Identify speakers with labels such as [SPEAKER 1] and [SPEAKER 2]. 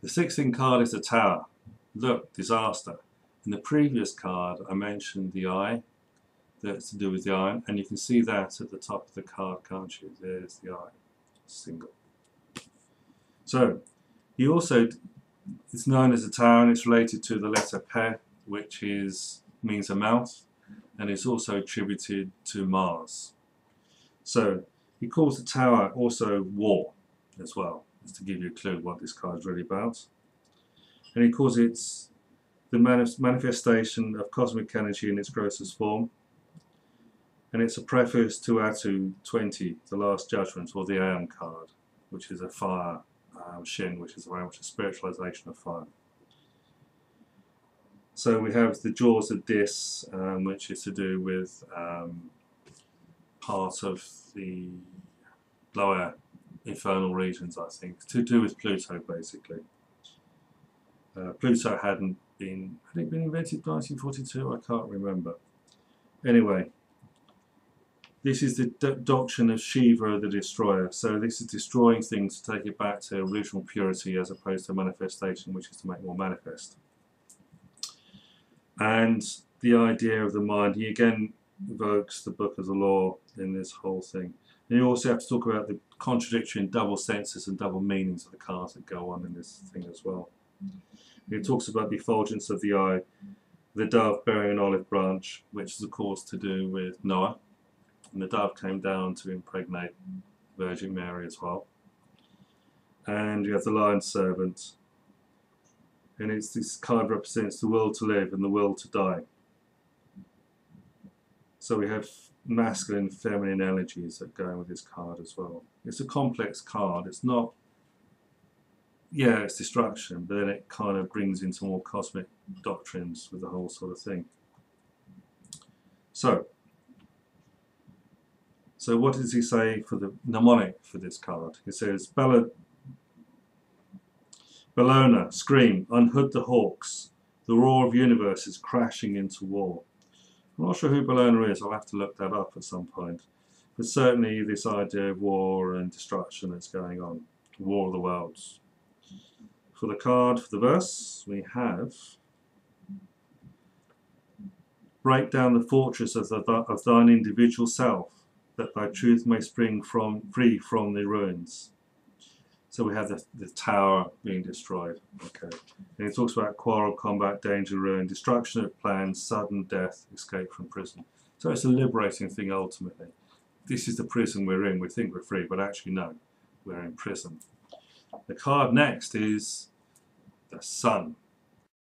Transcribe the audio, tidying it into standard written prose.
[SPEAKER 1] The 16th card is the Tower. Look, disaster. In the previous card I mentioned the eye, that's to do with the Aeon, and you can see that at the top of the card, can't you? There's the eye, single. So, he also, it's known as a Tower, and it's related to the letter Pe, which means a mouth, and it's also attributed to Mars. So, he calls the Tower also war as well, just to give you a clue what this card is really about. And he calls it the manifestation of cosmic energy in its grossest form. And it's a preface to Atu 20, the Last Judgment, or the Aeon card, which is a fire shin, which is very much a spiritualization of fire. So we have the Jaws of Dis, which is to do with part of the lower infernal regions, I think, to do with Pluto, basically. Pluto had it been invented in 1942? I can't remember. Anyway, this is the doctrine of Shiva the Destroyer. So this is destroying things to take it back to original purity as opposed to manifestation, which is to make more manifest. And the idea of the mind, he again evokes the Book of the Law in this whole thing. And you also have to talk about the contradictory and double senses and double meanings of the cards that go on in this thing as well. He talks about the effulgence of the eye, the dove bearing an olive branch, which is of course to do with Noah. And the dove came down to impregnate Virgin Mary as well. And you have the lion servant. And this card represents the will to live and the will to die. So we have masculine and feminine energies that go in with this card as well. It's a complex card. It's not, yeah, it's destruction, but then it kind of brings into more cosmic doctrines with the whole sort of thing. So what does he say for the mnemonic for this card? He says, Bellona, scream, unhood the hawks. The roar of universe is crashing into war. I'm not sure who Bellona is, I'll have to look that up at some point. But certainly this idea of war and destruction that's going on. War of the worlds. For the card, for the verse, we have break down the fortress of thine individual self, that thy truth may spring free from the ruins. So we have the tower being destroyed. Okay. And it talks about quarrel, combat, danger, ruin, destruction of plans, sudden death, escape from prison. So it's a liberating thing ultimately. This is the prison we're in. We think we're free, but actually no, we're in prison. The card next is the sun.